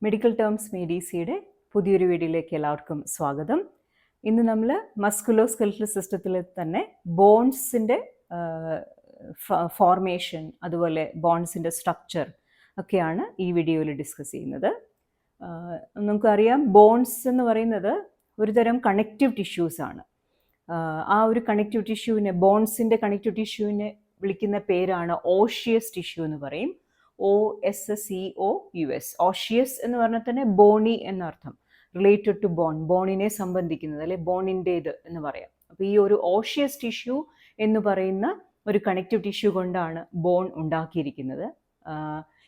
Medical terms മെഡിസിയുടെ പുതിയൊരു വീഡിയോയിലേക്ക് എല്ലാവർക്കും സ്വാഗതം. ഇന്ന് നമ്മൾ മസ്കുലോ സ്കെലറ്റൽ സിസ്റ്റത്തിൽ തന്നെ ബോൺസിൻ്റെ ഫോർമേഷൻ, അതുപോലെ ബോൺസിൻ്റെ സ്ട്രക്ചർ ഒക്കെയാണ് ഈ വീഡിയോയിൽ ഡിസ്കസ് ചെയ്യുന്നത്. നമുക്കറിയാം, ബോൺസ് എന്ന് പറയുന്നത് ഒരു തരം കണക്റ്റീവ് ടിഷ്യൂസാണ്. ആ ഒരു കണക്റ്റീവ് ടിഷ്യൂവിനെ, ബോൺസിൻ്റെ കണക്റ്റീവ് ടിഷ്യൂവിനെ വിളിക്കുന്ന പേരാണ് ഓഷിയസ് ടിഷ്യൂ എന്ന് പറയും. OSSEOUS. ഓഷിയസ് എന്ന് പറഞ്ഞാൽ തന്നെ ബോണി എന്നർത്ഥം, റിലേറ്റഡ് ടു ബോൺ, ബോണിനെ സംബന്ധിക്കുന്നത്, അല്ലെ ബോണിൻ്റേത് എന്ന് പറയാം. അപ്പോൾ ഈ ഒരു ഓഷിയസ് ടിഷ്യൂ എന്ന് പറയുന്ന ഒരു കണക്റ്റീവ് ടിഷ്യൂ കൊണ്ടാണ് ബോൺ ഉണ്ടാക്കിയിരിക്കുന്നത്.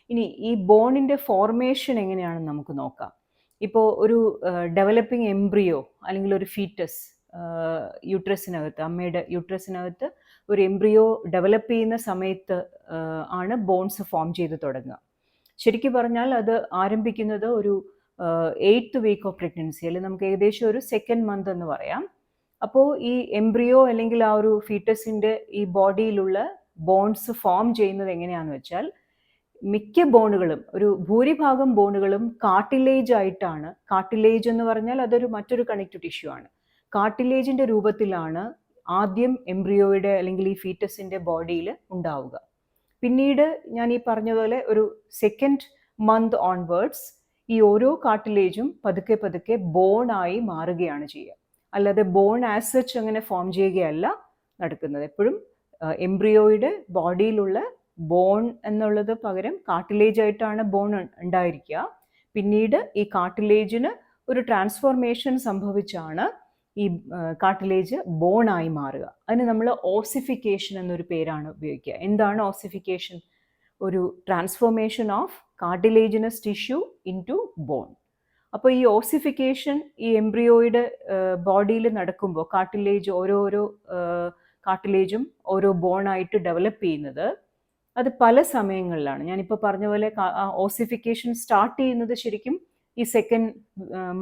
ഇനി ഈ ബോണിൻ്റെ ഫോർമേഷൻ എങ്ങനെയാണെന്ന് നമുക്ക് നോക്കാം. ഇപ്പോൾ ഒരു ഡെവലപ്പിംഗ് എംബ്രിയോ അല്ലെങ്കിൽ ഒരു ഫീറ്റസ് യൂട്രസിനകത്ത്, അമ്മയുടെ യൂട്രസിനകത്ത് ഒരു എംബ്രിയോ ഡെവലപ്പ് ചെയ്യുന്ന സമയത്ത് ആണ് ബോൺസ് ഫോം ചെയ്ത് തുടങ്ങുക. ശരിക്കും പറഞ്ഞാൽ അത് ആരംഭിക്കുന്നത് ഒരു 8th വീക്ക് ഓഫ് പ്രഗ്നൻസി, അല്ലെങ്കിൽ നമുക്ക് ഏകദേശം ഒരു 2nd മന്ത് എന്ന് പറയാം. അപ്പോൾ ഈ എംബ്രിയോ അല്ലെങ്കിൽ ആ ഒരു ഫീറ്റസിൻ്റെ ഈ ബോഡിയിലുള്ള ബോൺസ് ഫോം ചെയ്യുന്നത് എങ്ങനെയാണെന്ന് വെച്ചാൽ, മിക്ക ബോണുകളും, ഒരു ഭൂരിഭാഗം ബോണുകളും കാർട്ടിലേജ് ആയിട്ടാണ്. കാർട്ടിലേജ് എന്ന് പറഞ്ഞാൽ അതൊരു മറ്റൊരു കണക്റ്റീവ് ടിഷ്യൂ ആണ്. കാർട്ടിലേജിൻ്റെ രൂപത്തിലാണ് ആദ്യം എംബ്രിയോയുടെ അല്ലെങ്കിൽ ഈ ഫീറ്റസിൻ്റെ ബോഡിയിൽ ഉണ്ടാവുക. പിന്നീട് ഞാൻ ഈ പറഞ്ഞ പോലെ ഒരു 2nd മന്ത് ഓൺവേർഡ്സ് ഈ ഓരോ കാർട്ടിലേജും പതുക്കെ പതുക്കെ ബോണായി മാറുകയാണ് ചെയ്യുക. അല്ലാതെ ബോൺ ആസ് സച്ച് അങ്ങനെ ഫോം ചെയ്യുകയല്ല നടക്കുന്നത്. എപ്പോഴും എംബ്രിയോയുടെ ബോഡിയിലുള്ള ബോൺ എന്നുള്ളത് പകരം കാർട്ടിലേജ് ആയിട്ടാണ് ബോൺ ഉണ്ടായിരിക്കുക. പിന്നീട് ഈ കാർട്ടിലേജിന് ഒരു ട്രാൻസ്ഫോർമേഷൻ സംഭവിച്ചാണ് ഈ കാർട്ടിലേജ് ബോണായി മാറുക. അതിന് നമ്മൾ ഓസിഫിക്കേഷൻ എന്നൊരു പേരാണ് ഉപയോഗിക്കുക. എന്താണ് ഓസിഫിക്കേഷൻ? ഒരു transformation of cartilaginous tissue into bone. അപ്പോൾ ഈ ഓസിഫിക്കേഷൻ ഈ എംബ്രിയോയുടെ ബോഡിയിൽ നടക്കുമ്പോൾ ഓരോരോ കാർട്ടിലേജും ഓരോ ബോണായിട്ട് ഡെവലപ്പ് ചെയ്യുന്നത്, അത് പല സമയങ്ങളിലാണ്. ഞാനിപ്പോൾ പറഞ്ഞ പോലെ ഓസിഫിക്കേഷൻ സ്റ്റാർട്ട് ചെയ്യുന്നത് ശരിക്കും ഈ 2nd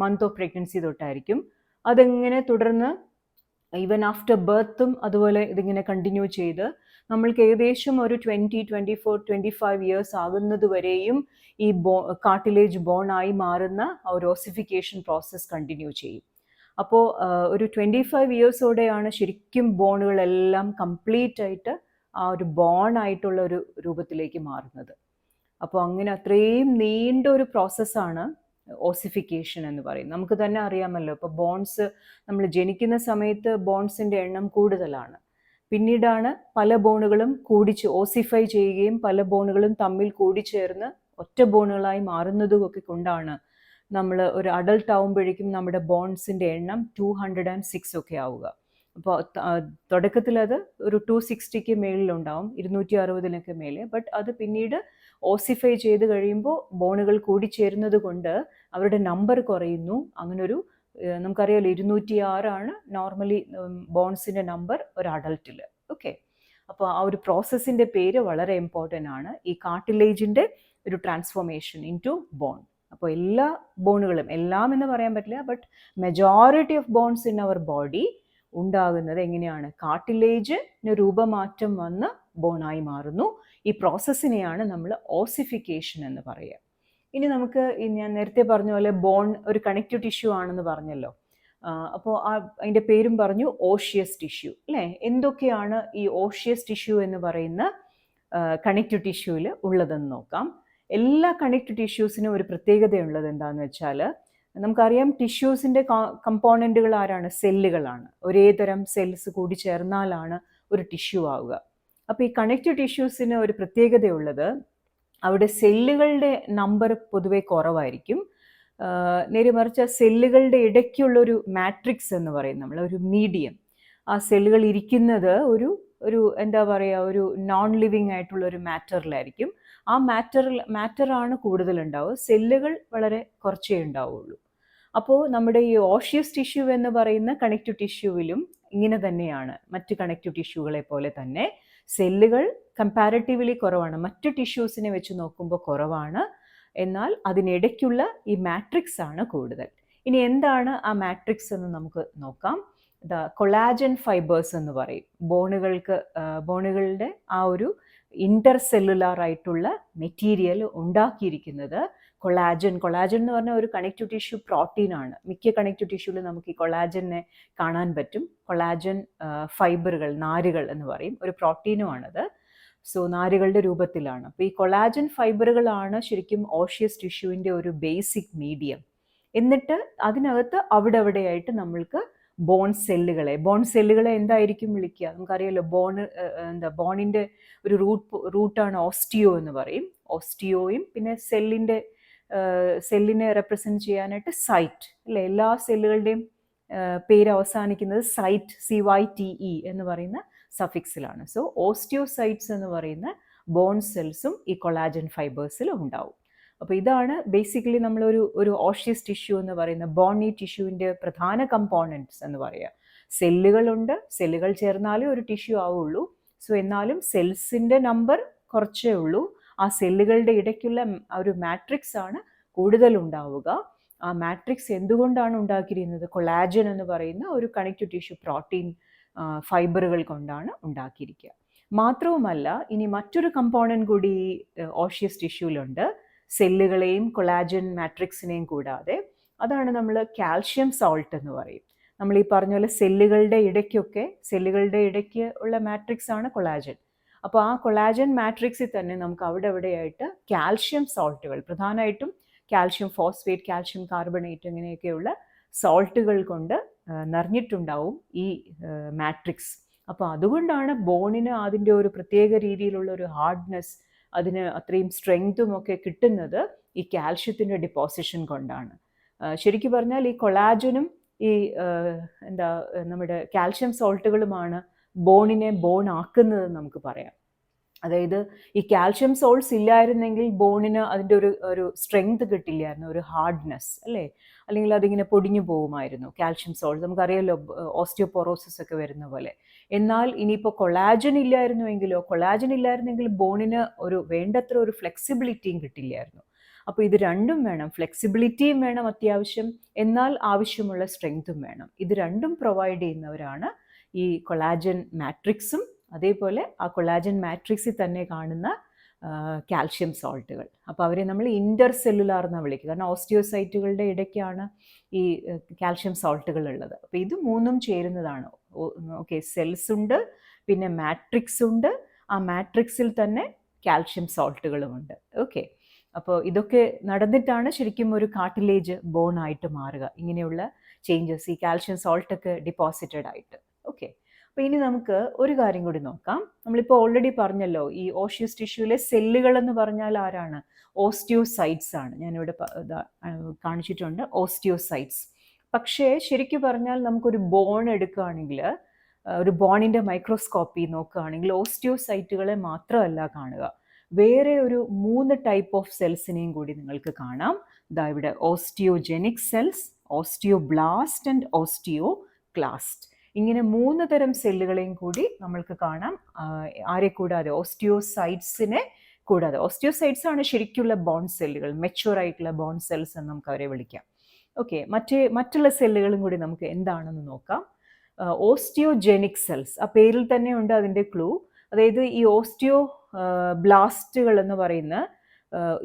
മന്ത് ഓഫ് പ്രഗ്നൻസി തൊട്ടായിരിക്കും. അതെങ്ങനെ തുടർന്ന് ഈവൻ ആഫ്റ്റർ ബർത്തും അതുപോലെ ഇതിങ്ങനെ കണ്ടിന്യൂ ചെയ്ത് നമ്മൾക്ക് ഏകദേശം ഒരു 20, 24, 25 ഇയേഴ്സ് ആകുന്നത് വരെയും ഈ കാർട്ടിലേജ് ബോണായി മാറുന്ന ആ ഒരു ഓസിഫിക്കേഷൻ പ്രോസസ്സ് കണ്ടിന്യൂ ചെയ്യും. അപ്പോൾ ഒരു 25 ഇയേഴ്സോടെയാണ് ശരിക്കും ബോണുകളെല്ലാം കംപ്ലീറ്റ് ആയിട്ട് ആ ഒരു ബോണായിട്ടുള്ള ഒരു രൂപത്തിലേക്ക് മാറുന്നത്. അപ്പോൾ അങ്ങനെ അത്രയും നീണ്ട ഒരു പ്രോസസ്സാണ് ഓസിഫിക്കേഷൻ എന്ന് പറയും. നമുക്ക് തന്നെ അറിയാമല്ലോ, ഇപ്പോൾ ബോൺസ് നമ്മൾ ജനിക്കുന്ന സമയത്ത് ബോൺസിൻ്റെ എണ്ണം കൂടുതലാണ്. പിന്നീടാണ് പല ബോണുകളും ഓസിഫൈ ചെയ്യുകയും പല ബോണുകളും തമ്മിൽ കൂടിച്ചേർന്ന് ഒറ്റ ബോണുകളായി മാറുന്നതും ഒക്കെ കൊണ്ടാണ് നമ്മൾ ഒരു അഡൾട്ട് ആവുമ്പോഴേക്കും നമ്മുടെ ബോൺസിൻ്റെ എണ്ണം 206 ഒക്കെ ആവുക. അപ്പോൾ തുടക്കത്തിൽ അത് ഒരു 260 മേളിലുണ്ടാവും, 260 മേലെ. ബട്ട് അത് പിന്നീട് ഓസിഫൈ ചെയ്ത് കഴിയുമ്പോൾ ബോണുകൾ കൂടിച്ചേരുന്നത് കൊണ്ട് അവരുടെ നമ്പർ കുറയുന്നു. അങ്ങനൊരു നമുക്കറിയാമല്ലോ, 206 നോർമലി ബോൺസിൻ്റെ നമ്പർ ഒരു അഡൾട്ടിൽ. ഓക്കെ, അപ്പോൾ ആ ഒരു പ്രോസസ്സിൻ്റെ പേര് വളരെ ഇമ്പോർട്ടൻ്റ് ആണ്, ഈ കാർട്ടിലേജിൻ്റെ ഒരു ട്രാൻസ്ഫോർമേഷൻ ഇൻ ടു ബോൺ. അപ്പോൾ എല്ലാ ബോണുകളും, എല്ലാം എന്ന് പറയാൻ പറ്റില്ല, but majority of bones in our body ഉണ്ടാകുന്നത് എങ്ങനെയാണ്? കാർട്ടിലേജിന് രൂപമാറ്റം വന്ന് ബോണായി മാറുന്നു. ഈ പ്രോസസ്സിനെയാണ് നമ്മൾ ഓസിഫിക്കേഷൻ എന്ന് പറയുക. ഇനി നമുക്ക് ഞാൻ നേരത്തെ പറഞ്ഞ പോലെ ബോൺ ഒരു കണക്റ്റീവ് ടിഷ്യൂ ആണെന്ന് പറഞ്ഞല്ലോ. അപ്പോൾ അതിൻ്റെ പേരും പറഞ്ഞു, ഓഷിയസ് ടിഷ്യൂ, അല്ലേ? എന്തൊക്കെയാണ് ഈ ഓഷിയസ് ടിഷ്യൂ എന്ന് പറയുന്ന കണക്റ്റീവ് ടിഷ്യൂവിൽ ഉള്ളതെന്ന് നോക്കാം. എല്ലാ കണക്റ്റീവ് ടിഷ്യൂസിനും ഒരു പ്രത്യേകതയുള്ളത് എന്താണെന്ന് വെച്ചാൽ, നമുക്കറിയാം ടിഷ്യൂസിൻ്റെ കമ്പോണൻറ്റുകൾ ആരാണ്? സെല്ലുകളാണ്. ഒരേ തരം സെൽസ് കൂടി ചേർന്നാലാണ് ഒരു ടിഷ്യൂ ആവുക. അപ്പോൾ ഈ കണക്റ്റീവ് ടിഷ്യൂസിന് ഒരു പ്രത്യേകതയുള്ളത്, അവിടെ സെല്ലുകളുടെ നമ്പർ പൊതുവെ കുറവായിരിക്കും. നേരെ മറിച്ച് സെല്ലുകളുടെ ഇടയ്ക്കുള്ളൊരു മാട്രിക്സ് എന്ന് പറയും നമ്മൾ, ഒരു മീഡിയം. ആ സെല്ലുകൾ ഇരിക്കുന്നത് ഒരു എന്താ പറയുക, ഒരു നോൺ ലിവിങ് ആയിട്ടുള്ള ഒരു മാറ്ററിലായിരിക്കും. ആ മാറ്ററാണ് കൂടുതലുണ്ടാവുക, സെല്ലുകൾ വളരെ കുറച്ചേ ഉണ്ടാവുള്ളൂ. അപ്പോൾ നമ്മുടെ ഈ ഓഷിയസ് ടിഷ്യൂ എന്ന് പറയുന്ന കണക്റ്റീവ് ടിഷ്യൂവിലും ഇങ്ങനെ തന്നെയാണ്. മറ്റ് കണക്റ്റീവ് ടിഷ്യൂകളെ പോലെ തന്നെ സെല്ലുകൾ കമ്പാരിറ്റീവ്ലി കുറവാണ്, മറ്റ് ടിഷ്യൂസിനെ വെച്ച് നോക്കുമ്പോൾ കുറവാണ്. എന്നാൽ അതിനിടയ്ക്കുള്ള ഈ മാട്രിക്സ് ആണ് കൂടുതൽ. ഇനി എന്താണ് ആ മാട്രിക്സ് എന്ന് നമുക്ക് നോക്കാം. കൊളാജൻ ഫൈബേഴ്സ് എന്ന് പറയും. ബോണുകളുടെ ആ ഒരു ഇന്റർസെല്ലുലാർ ആയിട്ടുള്ള മെറ്റീരിയൽ ഉണ്ടാക്കിയിരിക്കുന്നത് കൊളാജൻ എന്ന് പറഞ്ഞാൽ ഒരു കണക്റ്റീവ് ടിഷ്യൂ പ്രോട്ടീനാണ്. മിക്ക കണക്റ്റീവ് ടിഷ്യൂവിൽ നമുക്ക് ഈ കൊളാജനെ കാണാൻ പറ്റും. കൊളാജൻ ഫൈബറുകൾ, നാരുകൾ എന്ന് പറയും, ഒരു പ്രോട്ടീനുമാണത്. സോ നാരുകളുടെ രൂപത്തിലാണ്. അപ്പോൾ ഈ കൊളാജൻ ഫൈബറുകളാണ് ശരിക്കും ഓഷ്യസ് ടിഷ്യൂവിൻ്റെ ഒരു ബേസിക് മീഡിയം. എന്നിട്ട് അതിനകത്ത് അവിടെയായിട്ട് നമ്മൾക്ക് ബോൺ സെല്ലുകളെ എന്തായിരിക്കും വിളിക്കുക? നമുക്കറിയാലോ, ബോണിൻ്റെ ഒരു റൂട്ടാണ് ഓസ്റ്റിയോ എന്ന് പറയും. ഓസ്റ്റിയോയും പിന്നെ സെല്ലിനെ റെപ്രസെൻറ്റ് ചെയ്യാനായിട്ട് സൈറ്റ്, അല്ലേ? എല്ലാ സെല്ലുകളുടെയും പേര് അവസാനിക്കുന്നത് CYTE എന്ന് പറയുന്ന സഫിക്സിലാണ്. സോ ഓസ്റ്റിയോസൈറ്റ്സ് എന്ന് പറയുന്ന ബോൺ സെൽസും ഈ കൊളാജൻ ഫൈബേഴ്സിൽ ഉണ്ടാവും. അപ്പോൾ ഇതാണ് ബേസിക്കലി ഒരു ഓഷ്യസ് ടിഷ്യൂ എന്ന് പറയുന്ന ബോണി ടിഷ്യൂവിൻ്റെ പ്രധാന കമ്പോണൻറ്റ്സ് എന്ന് പറയുക. സെല്ലുകളുണ്ട്, സെല്ലുകൾ ചേർന്നാലേ ഒരു ടിഷ്യൂ ആവുള്ളൂ. സോ എന്നാലും സെൽസിൻ്റെ നമ്പർ കുറച്ചേ ഉള്ളൂ. ആ സെല്ലുകളുടെ ഇടയ്ക്കുള്ള ഒരു മാട്രിക്സ് ആണ് കൂടുതൽ ഉണ്ടാവുക. ആ മാട്രിക്സ് എന്തുകൊണ്ടാണ് ഉണ്ടാക്കിയിരിക്കുന്നത്? കൊളാജൻ എന്ന് പറയുന്ന ഒരു കണക്റ്റീവ് ടിഷ്യൂ പ്രോട്ടീൻ ഫൈബറുകൾ കൊണ്ടാണ് ഉണ്ടാക്കിയിരിക്കുക. മാത്രവുമല്ല, ഇനി മറ്റൊരു കമ്പോണൻറ്റ് കൂടി ഓഷ്യസ് ടിഷ്യൂവിലുണ്ട്, സെല്ലുകളെയും കൊളാജൻ മാട്രിക്സിനെയും കൂടാതെ. അതാണ് നമ്മൾ കാൽഷ്യം സോൾട്ട് എന്ന് പറയും. നമ്മൾ ഈ പറഞ്ഞ പോലെ സെല്ലുകളുടെ ഇടയ്ക്ക് ഉള്ള മാട്രിക്സ് ആണ് കൊളാജൻ. അപ്പോൾ ആ കൊളാജൻ മാട്രിക്സിൽ തന്നെ നമുക്ക് അവിടെയായിട്ട് കാൽഷ്യം സോൾട്ടുകൾ, പ്രധാനമായിട്ടും കാൽഷ്യം ഫോസ്ഫേറ്റ്, കാൽഷ്യം കാർബണേറ്റ്, ഇങ്ങനെയൊക്കെയുള്ള സോൾട്ടുകൾ കൊണ്ട് നിറഞ്ഞിട്ടുണ്ടാവും ഈ മാട്രിക്സ്. അപ്പോൾ അതുകൊണ്ടാണ് ബോണിന് അതിൻ്റെ ഒരു പ്രത്യേക രീതിയിലുള്ള ഒരു ഹാർഡ്നെസ്, അതിന് അത്രയും സ്ട്രെങ്തും ഒക്കെ കിട്ടുന്നത് ഈ കാൽഷ്യത്തിൻ്റെ ഡിപ്പോസിഷൻ കൊണ്ടാണ്. ശരിക്കും പറഞ്ഞാൽ ഈ കൊളാജനും ഈ നമ്മുടെ കാൽഷ്യം സോൾട്ടുകളുമാണ് ബോണിനെ ബോൺ ആക്കുന്നത് നമുക്ക് പറയാം. അതായത് ഈ കാൽഷ്യം സോൾട്ട്സ് ഇല്ലായിരുന്നെങ്കിൽ ബോണിന് അതിൻ്റെ ഒരു സ്ട്രെങ്ത് കിട്ടില്ലായിരുന്നു, ഒരു ഹാർഡ്നെസ്, അല്ലേ? അല്ലെങ്കിൽ അതിങ്ങനെ പൊടിഞ്ഞു പോകുമായിരുന്നു കാൽഷ്യം സോൾട്ട്. നമുക്കറിയാമല്ലോ, ഓസ്റ്റിയോപോറോസിസ് ഒക്കെ വരുന്ന പോലെ. എന്നാൽ ഇനിയിപ്പോൾ കൊളാജൻ ഇല്ലായിരുന്നെങ്കിൽ ബോണിന് വേണ്ടത്ര ഒരു ഫ്ലെക്സിബിലിറ്റിയും കിട്ടില്ലായിരുന്നു. അപ്പോൾ ഇത് രണ്ടും വേണം, ഫ്ലെക്സിബിലിറ്റിയും വേണം അത്യാവശ്യം, എന്നാൽ ആവശ്യമുള്ള സ്ട്രെങ്തും വേണം. ഇത് രണ്ടും പ്രൊവൈഡ് ചെയ്യുന്നവരാണ് ഈ കൊളാജൻ മാട്രിക്സും അതേപോലെ ആ കൊളാജൻ മാട്രിക്സിൽ തന്നെ കാണുന്ന കാൽഷ്യം സോൾട്ടുകൾ. അപ്പോൾ അവരെ നമ്മൾ ഇൻ്റർ സെല്ലുലാർ എന്നാണ് വിളിക്കുക, കാരണം ഓസ്റ്റിയോസൈറ്റുകളുടെ ഇടയ്ക്കാണ് ഈ കാൽഷ്യം സോൾട്ടുകൾ ഉള്ളത്. അപ്പോൾ ഇത് മൂന്നും ചേരുന്നതാണ്. ഓക്കെ, സെൽസ് ഉണ്ട്, പിന്നെ മാട്രിക്സ് ഉണ്ട്, ആ മാട്രിക്സിൽ തന്നെ കാൽഷ്യം സോൾട്ടുകളുമുണ്ട്. ഓക്കെ, അപ്പോൾ ഇതൊക്കെ നടന്നിട്ടാണ് ശരിക്കും ഒരു കാർട്ടിലേജ് ബോൺ ആയിട്ട് മാറുക, ഇങ്ങനെയുള്ള ചേഞ്ചസ്, ഈ കാൽഷ്യം സോൾട്ടൊക്കെ ഡിപ്പോസിറ്റഡ് ആയിട്ട്. ഓക്കെ, അപ്പോൾ ഇനി നമുക്ക് ഒരു കാര്യം കൂടി നോക്കാം. നമ്മളിപ്പോൾ ഓൾറെഡി പറഞ്ഞല്ലോ, ഈ ഓഷ്യസ് ടിഷ്യൂവിലെ സെല്ലുകൾ എന്ന് പറഞ്ഞാൽ ആരാണ്? ഓസ്റ്റിയോസൈറ്റ്സ് ആണ്. ഞാനിവിടെ കാണിച്ചിട്ടുണ്ട് ഓസ്റ്റിയോസൈറ്റ്സ്. പക്ഷേ ശരിക്കും പറഞ്ഞാൽ നമുക്കൊരു ബോൺ എടുക്കുകയാണെങ്കിൽ, ഒരു ബോണിൻ്റെ മൈക്രോസ്കോപ്പി നോക്കുകയാണെങ്കിൽ ഓസ്റ്റിയോസൈറ്റുകളെ മാത്രമല്ല കാണുക, വേറെ ഒരു 3 ടൈപ്പ് ഓഫ് സെൽസിനെയും കൂടി നിങ്ങൾക്ക് കാണാം. ഇവിടെ osteogenic cells, osteoblast and osteoclast. ഇങ്ങനെ 3 തരം സെല്ലുകളെയും കൂടി നമ്മൾക്ക് കാണാം. ആരെ കൂടാതെ? ഓസ്റ്റിയോസൈറ്റ്സിനെ കൂടാതെ. ഓസ്റ്റിയോസൈറ്റ്സ് ആണ് ശരിക്കുള്ള ബോൺ സെല്ലുകൾ, മെച്യൂർ ആയിട്ടുള്ള ബോൺ സെൽസ് എന്ന് നമുക്ക് അവരെ വിളിക്കാം. ഓക്കെ, മറ്റുള്ള സെല്ലുകളും കൂടി നമുക്ക് എന്താണെന്ന് നോക്കാം. ഓസ്റ്റിയോജെനിക് സെൽസ്, ആ പേരിൽ തന്നെ ഉണ്ട് അതിൻ്റെ ക്ലൂ. അതായത് ഈ ഓസ്റ്റിയോ ബ്ലാസ്റ്റുകൾ എന്ന് പറയുന്ന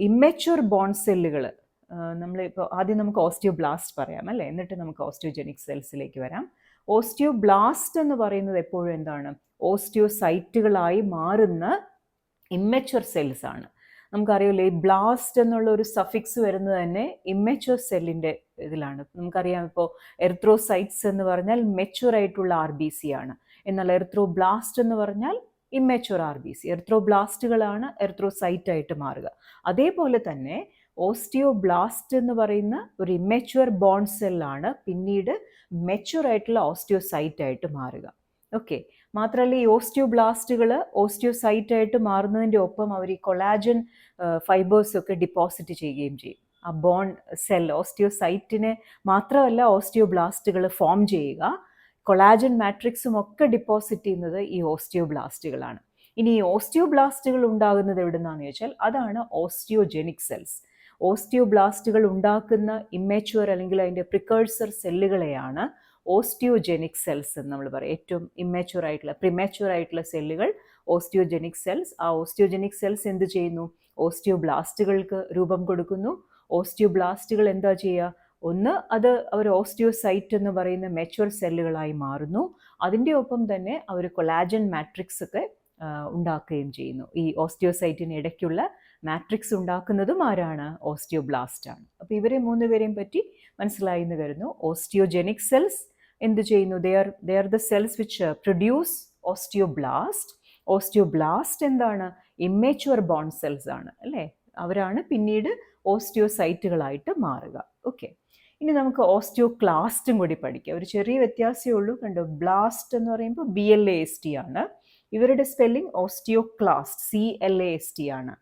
ഇമ്മെച്യൂർ ബോൺ സെല്ലുകൾ, നമ്മളിപ്പോൾ ആദ്യം നമുക്ക് ഓസ്റ്റിയോബ്ലാസ്റ്റ് പറയാം, അല്ലേ? എന്നിട്ട് നമുക്ക് ഓസ്റ്റിയോജെനിക് സെൽസിലേക്ക് വരാം. ഓസ്റ്റിയോബ്ലാസ്റ്റ് എന്ന് പറയുന്നത് എപ്പോഴും എന്താണ്? ഓസ്റ്റിയോസൈറ്റുകളായി മാറുന്ന ഇമ്മെച്യൂർ സെൽസ് ആണ്. നമുക്കറിയാമല്ലോ, ഈ ബ്ലാസ്റ്റ് എന്നുള്ള ഒരു സഫിക്സ് വരുന്നത് തന്നെ ഇമ്മെച്യൂർ സെല്ലിൻ്റെ ഇതിലാണ്. നമുക്കറിയാം, ഇപ്പോൾ എർത്രോസൈറ്റ്സ് എന്ന് പറഞ്ഞാൽ മെച്യൂർ ആയിട്ടുള്ള RBC ആണ്, എന്നാൽ എർത്രോബ്ലാസ്റ്റ് എന്ന് പറഞ്ഞാൽ ഇമ്മെച്യൂർ RBC. എർത്രോബ്ലാസ്റ്റുകളാണ് എർത്രോസൈറ്റ് ആയിട്ട് മാറുക. അതേപോലെ തന്നെ ഓസ്റ്റിയോബ്ലാസ്റ്റ് എന്ന് പറയുന്ന ഒരു ഇമ്മെച്യൂർ ബോൺ സെല്ലാണ് പിന്നീട് മെച്യൂർ ആയിട്ടുള്ള ഓസ്റ്റിയോസൈറ്റ് ആയിട്ട് മാറുക. ഓക്കെ, മാത്രമല്ല ഈ ഓസ്റ്റിയോബ്ലാസ്റ്റുകൾ ഓസ്റ്റിയോസൈറ്റ് ആയിട്ട് മാറുന്നതിൻ്റെ ഒപ്പം അവർ ഈ കൊളാജൻ ഫൈബേഴ്സ് ഒക്കെ ഡിപ്പോസിറ്റ് ചെയ്യുകയും ചെയ്യും. ആ ബോൺ സെൽ ഓസ്റ്റിയോസൈറ്റിനെ മാത്രമല്ല ഓസ്റ്റിയോബ്ലാസ്റ്റുകൾ ഫോം ചെയ്യുക, കൊളാജൻ മാട്രിക്സും ഒക്കെ ഡിപ്പോസിറ്റ് ചെയ്യുന്നത് ഈ ഓസ്റ്റിയോബ്ലാസ്റ്റുകളാണ്. ഇനി ഈ ഓസ്റ്റിയോബ്ലാസ്റ്റുകൾ ഉണ്ടാകുന്നത് എവിടെ നിന്നാണെന്ന് ചോദിച്ചാൽ അതാണ് ഓസ്റ്റിയോജെനിക് സെൽസ്. ഓസ്റ്റിയോബ്ലാസ്റ്റുകൾ ഉണ്ടാക്കുന്ന ഇമ്മെച്യൂർ അല്ലെങ്കിൽ അതിൻ്റെ പ്രിക്കേഴ്സർ സെല്ലുകളെയാണ് ഓസ്റ്റിയോജെനിക് സെൽസ് എന്ന് നമ്മൾ പറയും. ഏറ്റവും ഇമ്മെച്യൂർ ആയിട്ടുള്ള പ്രിമാച്യൂർ ആയിട്ടുള്ള സെല്ലുകൾ ഓസ്റ്റിയോജെനിക് സെൽസ്. ആ ഓസ്റ്റിയോജെനിക് സെൽസ് എന്ത് ചെയ്യുന്നു? ഓസ്റ്റിയോബ്ലാസ്റ്റുകൾക്ക് രൂപം കൊടുക്കുന്നു. ഓസ്റ്റിയോബ്ലാസ്റ്റുകൾ എന്താ ചെയ്യുക, ഒന്ന് അത് അവർ ഓസ്റ്റിയോസൈറ്റ് എന്ന് പറയുന്ന മെച്വർ സെല്ലുകളായി മാറുന്നു. അതിൻ്റെ ഒപ്പം തന്നെ അവർ കൊളാജൻ മാട്രിക്സ് ഒക്കെ ഉണ്ടാക്കുകയും ചെയ്യുന്നു. ഈ ഓസ്റ്റിയോസൈറ്റിന് ഇടയ്ക്കുള്ള മാട്രിക്സ് ഉണ്ടാക്കുന്നതും ആരാണ്? ഓസ്റ്റിയോബ്ലാസ്റ്റ് ആണ്. അപ്പോൾ ഇവരെ 3 പേരെയും പറ്റി മനസ്സിലായി എന്ന് കരുതുന്നു. ഓസ്റ്റിയോജെനിക് സെൽസ് എന്ത് ചെയ്യുന്നു? They are the cells which produce osteoblast. Osteoblast എന്താണ്? ഇമ്മേച്വർ ബോൺ സെൽസ് ആണ് അല്ലേ? അവരാണ് പിന്നീട് ഓസ്റ്റിയോസൈറ്റുകളായിട്ട് മാറുക. ഓക്കെ, ഇനി നമുക്ക് ഓസ്റ്റിയോക്ലാസ്റ്റും കൂടി പഠിക്കാം. ഒരു ചെറിയ വ്യത്യാസമേ ഉള്ളൂ. കണ്ടോ, ബ്ലാസ്റ്റ് എന്ന് പറയുമ്പോൾ BLAST ആണ്. ഇവരുടെ സ്പെല്ലിംഗ് ഓസ്റ്റിയോക്ലാസ്റ്റ് CLAST ആണ്.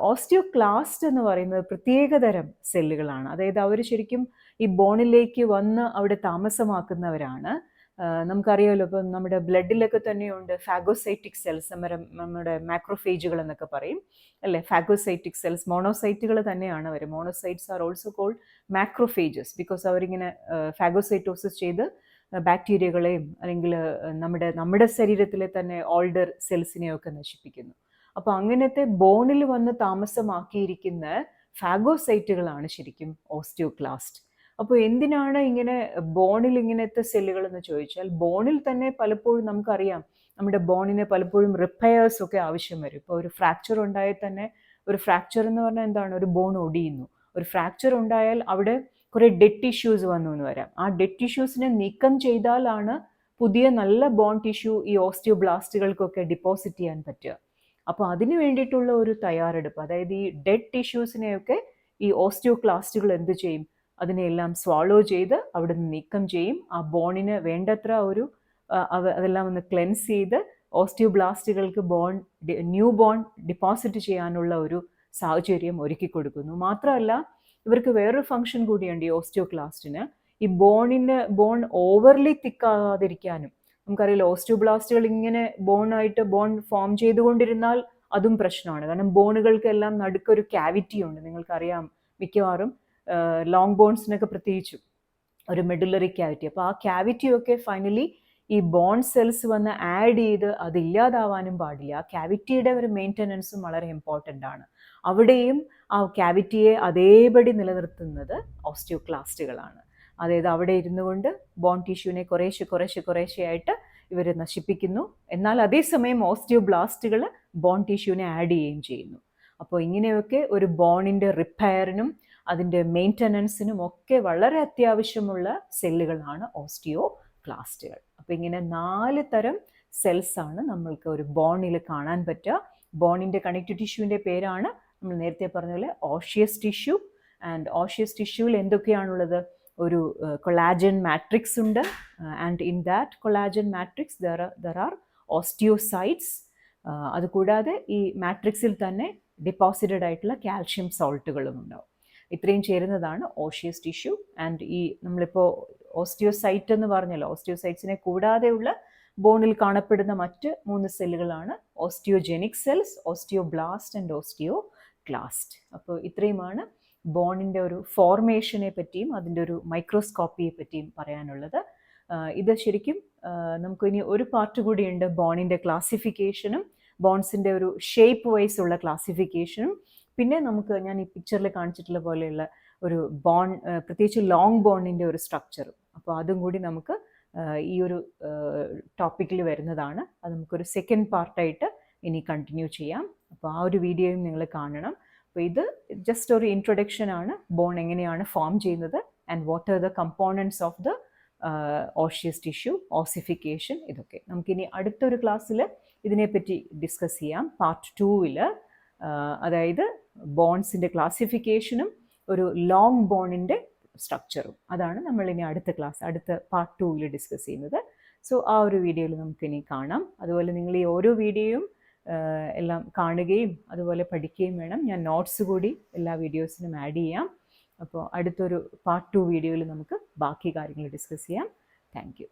ഓസ്റ്റിയോക്ലാസ്റ്റ് എന്ന് പറയുന്നത് പ്രത്യേകതരം സെല്ലുകളാണ്. അതായത് അവർ ശരിക്കും ഈ ബോണിലേക്ക് വന്ന് അവിടെ താമസമാക്കുന്നവരാണ്. നമുക്കറിയാമല്ലോ, ഇപ്പം നമ്മുടെ ബ്ലഡിലൊക്കെ തന്നെയുണ്ട് ഫാഗോസൈറ്റിക് സെൽസ്, നമ്മുടെ മാക്രോഫേജുകൾ എന്നൊക്കെ പറയും അല്ലേ. ഫാഗോസൈറ്റിക് സെൽസ് മോണോസൈറ്റുകൾ തന്നെയാണ് അവർ. Monocytes are also called macrophages because അവരിങ്ങനെ ഫാഗോസൈറ്റോസിസ് ചെയ്ത് ബാക്ടീരിയകളെയും അല്ലെങ്കിൽ നമ്മുടെ ശരീരത്തിലെ തന്നെ ഓൾഡർ സെൽസിനെയൊക്കെ നശിപ്പിക്കുന്നു. അപ്പോൾ അങ്ങനത്തെ ബോണിൽ വന്ന് താമസമാക്കിയിരിക്കുന്ന ഫാഗോസൈറ്റുകളാണ് ശരിക്കും ഓസ്റ്റിയോക്ലാസ്റ്റ്. അപ്പോൾ എന്തിനാണ് ഇങ്ങനെ ബോണിൽ ഇങ്ങനത്തെ സെല്ലുകൾ എന്ന് ചോദിച്ചാൽ, ബോണിൽ തന്നെ പലപ്പോഴും നമുക്കറിയാം നമ്മുടെ ബോണിന് പലപ്പോഴും റിപ്പയേഴ്സ് ഒക്കെ ആവശ്യം വരും. ഇപ്പോൾ ഒരു ഫ്രാക്ചർ ഉണ്ടായാൽ തന്നെ, ഒരു ഫ്രാക്ചർ എന്ന് പറഞ്ഞാൽ എന്താണ്? ഒരു ബോൺ ഒടിയുന്നു. ഒരു ഫ്രാക്ചർ ഉണ്ടായാൽ അവിടെ കുറേ ഡെഡ് ടിഷ്യൂസ് വന്നു എന്ന് വരാം. ആ ഡെഡ് ടിഷ്യൂസിനെ നീക്കം ചെയ്താലാണ് പുതിയ നല്ല ബോൺ ടിഷ്യൂ ഈ ഓസ്റ്റിയോബ്ലാസ്റ്റുകൾക്കൊക്കെ ഡിപ്പോസിറ്റ് ചെയ്യാൻ പറ്റുക. അപ്പോൾ അതിന് വേണ്ടിയിട്ടുള്ള ഒരു തയ്യാറെടുപ്പ്, അതായത് ഈ ഡെഡ് ടിഷ്യൂസിനെയൊക്കെ ഈ ഓസ്റ്റിയോക്ലാസ്റ്റുകൾ എന്ത് ചെയ്യും? അതിനെല്ലാം സ്വാളോ ചെയ്ത് അവിടെ നിന്ന് നീക്കം ചെയ്യും. ആ ബോണിന് വേണ്ടത്ര അതെല്ലാം ഒന്ന് ക്ലെൻസ് ചെയ്ത് ഓസ്റ്റിയോബ്ലാസ്റ്റുകൾക്ക് ന്യൂ ബോൺ ഡിപ്പോസിറ്റ് ചെയ്യാനുള്ള ഒരു സാഹചര്യം ഒരുക്കി കൊടുക്കുന്നു. മാത്രമല്ല ഇവർക്ക് വേറൊരു ഫംഗ്ഷൻ കൂടിയുണ്ട് ഈ ഓസ്റ്റിയോക്ലാസ്റ്റിന്. ഈ ബോൺ ഓവർലി തിക്കാകാതിരിക്കാനും. നമുക്കറിയില്ല, ഓസ്റ്റിയോബ്ലാസ്റ്റുകൾ ഇങ്ങനെ ബോൺ ഫോം ചെയ്തുകൊണ്ടിരുന്നാൽ അതും പ്രശ്നമാണ്. കാരണം ബോണുകൾക്കെല്ലാം നടുക്കൊരു ക്യാവിറ്റി ഉണ്ട്. നിങ്ങൾക്കറിയാം, മിക്കവാറും ലോങ് ബോൺസിനൊക്കെ പ്രത്യേകിച്ചും ഒരു മെഡുലറി ക്യാവിറ്റി. അപ്പോൾ ആ ക്യാവിറ്റിയൊക്കെ ഫൈനലി ഈ ബോൺ സെൽസ് വന്ന് ആഡ് ചെയ്ത് അതില്ലാതാവാനും പാടില്ല. ആ ക്യാവിറ്റിയുടെ ഒരു മെയിൻ്റനൻസും വളരെ ഇമ്പോർട്ടൻ്റ് ആണ്. അവിടെയും ആ ക്യാവിറ്റിയെ അതേപടി നിലനിർത്തുന്നത് ഓസ്റ്റിയോക്ലാസ്റ്റുകളാണ്. അതായത് അവിടെ ഇരുന്നു കൊണ്ട് ബോൺ ടിഷ്യൂവിനെ കുറേശ്ശെയായിട്ട് ഇവർ നശിപ്പിക്കുന്നു. എന്നാൽ അതേസമയം ഓസ്റ്റിയോബ്ലാസ്റ്റുകൾ ബോൺ ടിഷ്യൂവിനെ ആഡ് ചെയ്യുകയും ചെയ്യുന്നു. അപ്പോൾ ഇങ്ങനെയൊക്കെ ഒരു ബോണിൻ്റെ റിപ്പയറിനും അതിൻ്റെ മെയിൻ്റനൻസിനും ഒക്കെ വളരെ അത്യാവശ്യമുള്ള സെല്ലുകളാണ് ഓസ്റ്റിയോക്ലാസ്റ്റുകൾ. അപ്പോൾ ഇങ്ങനെ 4 തരം സെൽസാണ് നമ്മൾക്ക് ഒരു ബോണിൽ കാണാൻ പറ്റുക. ബോണിൻ്റെ കണക്റ്റീവ് ടിഷ്യൂവിൻ്റെ പേരാണ് നമ്മൾ നേരത്തെ പറഞ്ഞ പോലെ ഓഷ്യസ് ടിഷ്യൂ. ആൻഡ് ഓഷ്യസ് ടിഷ്യൂവിൽ എന്തൊക്കെയാണുള്ളത്? ഒരു കൊളാജൻ മാട്രിക്സ് ഉണ്ട്. And in that collagen matrix there are osteocytes. അതുകൂടാതെ ഈ മാട്രിക്സിൽ തന്നെ ഡിപ്പോസിറ്റഡ് ആയിട്ടുള്ള കാൽഷ്യം സോൾട്ടുകളും ഉണ്ടാവും. ഇത്രയും ചേരുന്നതാണ് ഓഷ്യസ് ടിഷ്യൂ. ആൻഡ് ഈ നമ്മളിപ്പോൾ ഓസ്റ്റിയോസൈറ്റ് എന്ന് പറഞ്ഞല്ലോ, ഓസ്റ്റിയോസൈറ്റ്സിനെ കൂടാതെയുള്ള ബോണിൽ കാണപ്പെടുന്ന മറ്റ് 3 സെല്ലുകളാണ് osteogenic cells, osteoblast and osteoclast. അപ്പോൾ ഇത്രയുമാണ് ബോണിൻ്റെ ഒരു ഫോർമേഷനെ പറ്റിയും അതിൻ്റെ ഒരു മൈക്രോസ്കോപ്പിയെ പറ്റിയും പറയാനുള്ളത്. ഇത് ശരിക്കും നമുക്കിനി ഒരു പാർട്ട് കൂടിയുണ്ട്, ബോണിൻ്റെ ക്ലാസിഫിക്കേഷനും ബോൺസിൻ്റെ ഒരു ഷേപ്പ് വൈസ് ഉള്ള ക്ലാസിഫിക്കേഷനും. പിന്നെ നമുക്ക് ഞാൻ ഈ പിക്ചറിൽ കാണിച്ചിട്ടുള്ള പോലെയുള്ള ഒരു ബോൺ, പ്രത്യേകിച്ച് ലോങ് ബോണിൻ്റെ ഒരു സ്ട്രക്ചറും. അപ്പോൾ അതും കൂടി നമുക്ക് ഈ ഒരു ടോപ്പിക്കിൽ വരുന്നതാണ്. അത് നമുക്കൊരു സെക്കൻഡ് പാർട്ടായിട്ട് ഇനി കണ്ടിന്യൂ ചെയ്യാം. അപ്പോൾ ആ ഒരു വീഡിയോയും നിങ്ങൾ കാണണം. അപ്പോൾ ഇത് ജസ്റ്റ് ഒരു ഇൻട്രൊഡക്ഷൻ ആണ്, ബോൺ എങ്ങനെയാണ് ഫോം ചെയ്യുന്നത് and what are the components of the osseous tissue, ossification, ഇതൊക്കെ നമുക്കിനി അടുത്തൊരു ക്ലാസ്സിൽ ഇതിനെപ്പറ്റി ഡിസ്കസ് ചെയ്യാം. പാർട്ട് 2-ൽ അതായത് ബോൺസിൻ്റെ ക്ലാസിഫിക്കേഷനും ഒരു ലോങ് ബോണിൻ്റെ സ്ട്രക്ചറും. അതാണ് നമ്മളിനി അടുത്ത പാർട്ട് 2-ൽ ഡിസ്കസ് ചെയ്യുന്നത്. സോ ആ ഒരു വീഡിയോയിൽ നമുക്കിനി കാണാം. അതുപോലെ നിങ്ങൾ ഈ ഓരോ വീഡിയോയും എല്ലാം കാണുകയും അതുപോലെ പഠിക്കുകയും വേണം. ഞാൻ നോട്ട്സ് കൂടി എല്ലാ വീഡിയോസിനും ആഡ് ചെയ്യാം. അപ്പോൾ അടുത്തൊരു പാർട്ട് 2 വീഡിയോയിൽ നമുക്ക് ബാക്കി കാര്യങ്ങൾ ഡിസ്കസ് ചെയ്യാം. Thank you.